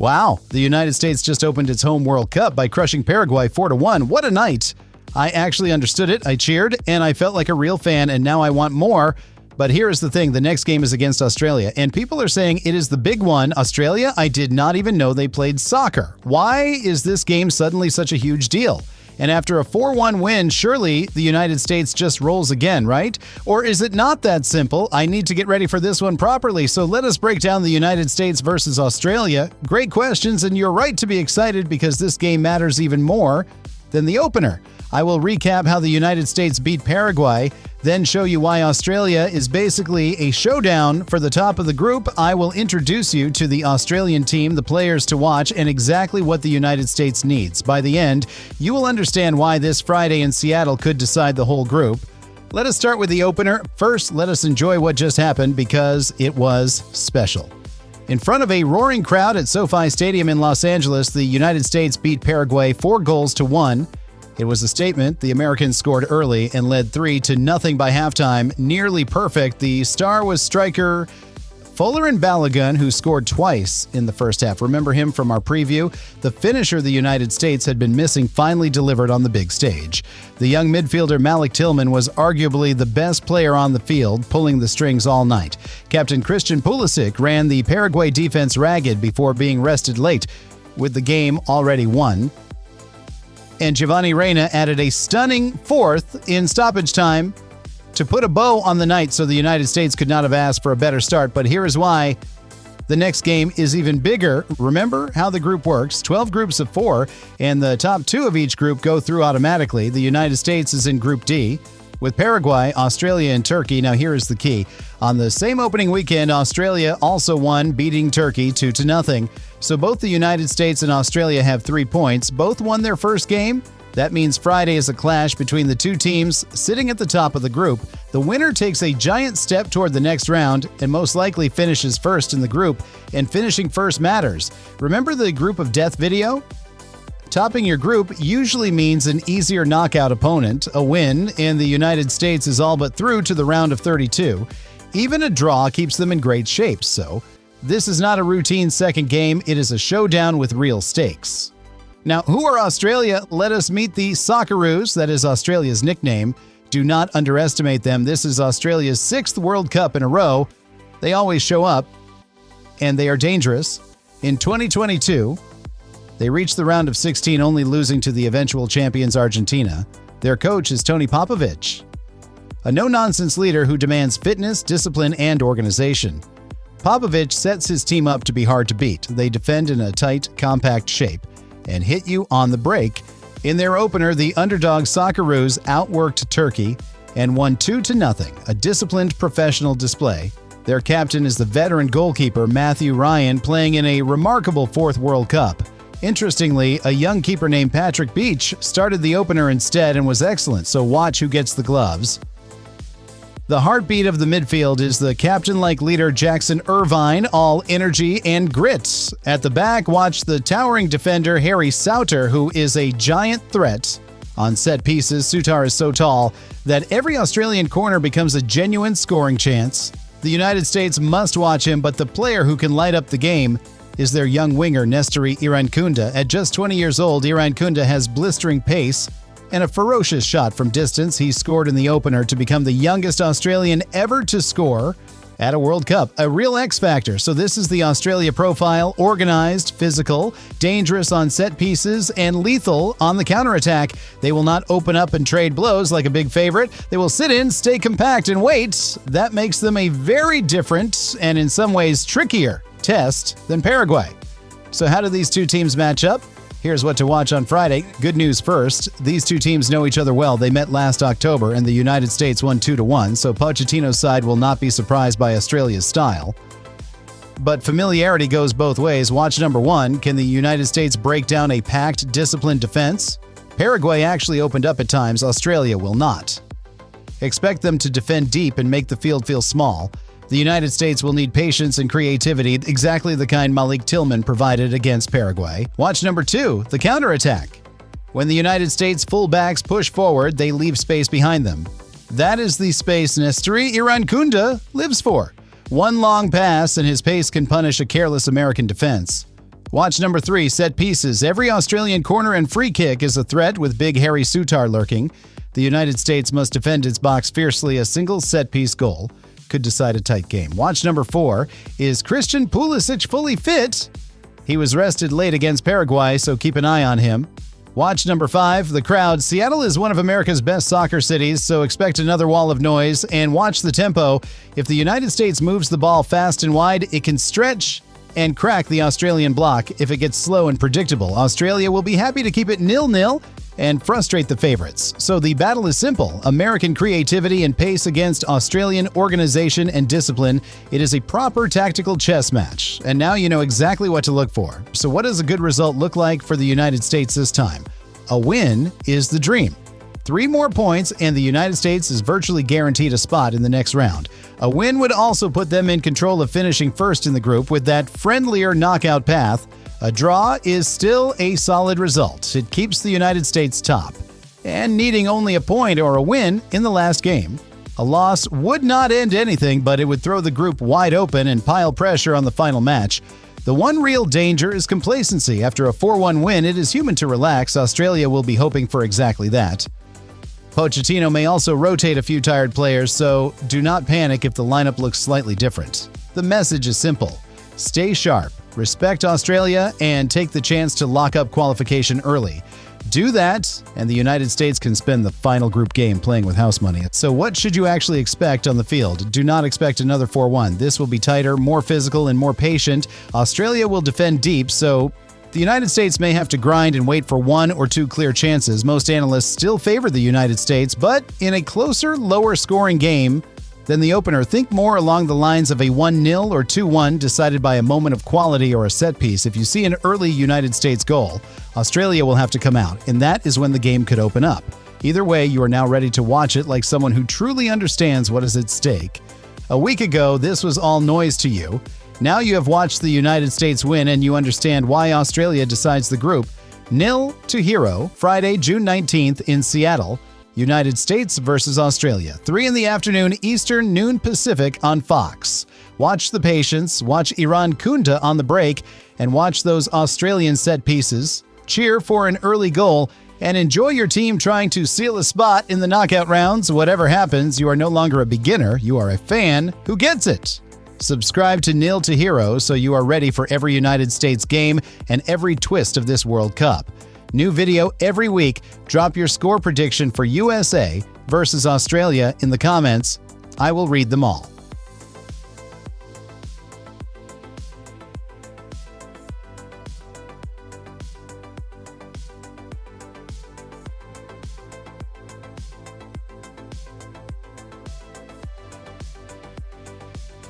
Wow, the United States just opened its home World Cup by crushing Paraguay 4-1. What a night! I actually understood it, I cheered, and I felt like a real fan, and now I want more. But here is the thing, the next game is against Australia, and people are saying it is the big one. Australia, I did not even know they played soccer. Why is this game suddenly such a huge deal? And after a 4-1 win, surely the United States just rolls again, right? Or is it not that simple? I need to get ready for this one properly, so let us break down the United States versus Australia. Great questions, and you're right to be excited because this game matters even more than the opener. I will recap how the United States beat Paraguay, then show you why Australia is basically a showdown for the top of the group. I will introduce you to the Australian team, the players to watch, and exactly what the United States needs. By the end, you will understand why this Friday in Seattle could decide the whole group. Let us start with the opener. First, let us enjoy what just happened because it was special. In front of a roaring crowd at SoFi Stadium in Los Angeles, the United States beat Paraguay 4-1. It was a statement. The Americans scored early and led 3-0 by halftime. Nearly perfect. The star was striker Folarin Balogun, who scored twice in the first half. Remember him from our preview? The finisher the United States had been missing finally delivered on the big stage. The young midfielder Malik Tillman was arguably the best player on the field, pulling the strings all night. Captain Christian Pulisic ran the Paraguay defense ragged before being rested late, with the game already won. And Giovanni Reyna added a stunning fourth in stoppage time to put a bow on the night, so the United States could not have asked for a better start. But here is why the next game is even bigger. Remember how the group works. 12 groups of 4, and the top 2 of each group go through automatically. The United States is in Group D with Paraguay, Australia, and Turkey. Now here is the key. On the same opening weekend, Australia also won, beating Turkey 2-0. So both the United States and Australia have 3 points. Both won their first game. That means Friday is a clash between the two teams sitting at the top of the group. The winner takes a giant step toward the next round and most likely finishes first in the group, and finishing first matters. Remember the group of death video? Topping your group usually means an easier knockout opponent, a win, and the United States is all but through to the round of 32. Even a draw keeps them in great shape, so this is not a routine second game, it is a showdown with real stakes. Now, who are Australia? Let us meet the Socceroos, that is Australia's nickname. Do not underestimate them. This is Australia's 6th World Cup in a row. They always show up, and they are dangerous. In 2022, they reached the round of 16, only losing to the eventual champions Argentina. Their coach is Tony Popovich, a no-nonsense leader who demands fitness, discipline, and organization. Popovich sets his team up to be hard to beat. They defend in a tight, compact shape and hit you on the break. In their opener, the underdog Socceroos outworked Turkey and won 2-0, a disciplined professional display. Their captain is the veteran goalkeeper Matthew Ryan, playing in a remarkable 4th World Cup. Interestingly, a young keeper named Patrick Beach started the opener instead and was excellent, so watch who gets the gloves. The heartbeat of the midfield is the captain-like leader Jackson Irvine, all energy and grit. At the back, watch the towering defender Harry Sauter, who is a giant threat. On set pieces, Sauter is so tall that every Australian corner becomes a genuine scoring chance. The United States must watch him, but the player who can light up the game is their young winger Nestori Irankunda. At just 20 years old, Irankunda has blistering pace and a ferocious shot from distance. He scored in the opener to become the youngest Australian ever to score at a World Cup. A real X factor. So this is the Australia profile: organized, physical, dangerous on set pieces, and lethal on the counterattack. They will not open up and trade blows like a big favorite. They will sit in, stay compact, and wait. That makes them a very different and in some ways trickier test than Paraguay. So how do these two teams match up? Here's what to watch on Friday. Good news first. These two teams know each other well. They met last October, and the United States won 2-1, so Pochettino's side will not be surprised by Australia's style. But familiarity goes both ways. Watch number 1. Can the United States break down a packed, disciplined defense? Paraguay actually opened up at times. Australia will not. Expect them to defend deep and make the field feel small. The United States will need patience and creativity, exactly the kind Malik Tillman provided against Paraguay. Watch number 2, the counterattack. When the United States fullbacks push forward, they leave space behind them. That is the space Nestori Irankunda lives for. One long pass and his pace can punish a careless American defense. Watch number 3, set pieces. Every Australian corner and free kick is a threat with big Harry Sutar lurking. The United States must defend its box fiercely. A single set-piece goal could decide a tight game. Watch number 4, is Christian Pulisic fully fit? He was rested late against Paraguay, so keep an eye on him. Watch number 5, the crowd. Seattle is one of America's best soccer cities, so expect another wall of noise. And watch the tempo. If the United States moves the ball fast and wide, it can stretch and crack the Australian block. If it gets slow and predictable, Australia will be happy to keep it 0-0 and frustrate the favorites. So the battle is simple: American creativity and pace against Australian organization and discipline. It is a proper tactical chess match, and now you know exactly what to look for. So what does a good result look like for the United States this time? A win is the dream. 3 more points and the United States is virtually guaranteed a spot in the next round. A win would also put them in control of finishing first in the group with that friendlier knockout path. A draw is still a solid result. It keeps the United States top, and needing only a point or a win in the last game. A loss would not end anything, but it would throw the group wide open and pile pressure on the final match. The one real danger is complacency. After a 4-1 win, it is human to relax. Australia will be hoping for exactly that. Pochettino may also rotate a few tired players, so do not panic if the lineup looks slightly different. The message is simple: stay sharp, respect Australia, and take the chance to lock up qualification early. Do that, and the United States can spend the final group game playing with house money. So what should you actually expect on the field? Do not expect another 4-1. This will be tighter, more physical, and more patient. Australia will defend deep, so the United States may have to grind and wait for 1 or 2 clear chances. Most analysts still favor the United States, but in a closer, lower-scoring game than the opener, think more along the lines of a 1-0 or 2-1 decided by a moment of quality or a set piece. If you see an early United States goal, Australia will have to come out, and that is when the game could open up. Either way, you are now ready to watch it like someone who truly understands what is at stake. A week ago, this was all noise to you. Now you have watched the United States win and you understand why Australia decides the group. 0-0, Friday, June 19th in Seattle. United States versus Australia. 3 in the afternoon Eastern, noon Pacific on Fox. Watch the patience, watch Irankunda on the break, and watch those Australian set pieces. Cheer for an early goal, and enjoy your team trying to seal a spot in the knockout rounds. Whatever happens, you are no longer a beginner, you are a fan who gets it. Subscribe to 0-0 so you are ready for every United States game and every twist of this World Cup. New video every week. Drop your score prediction for USA versus Australia in the comments. I will read them all.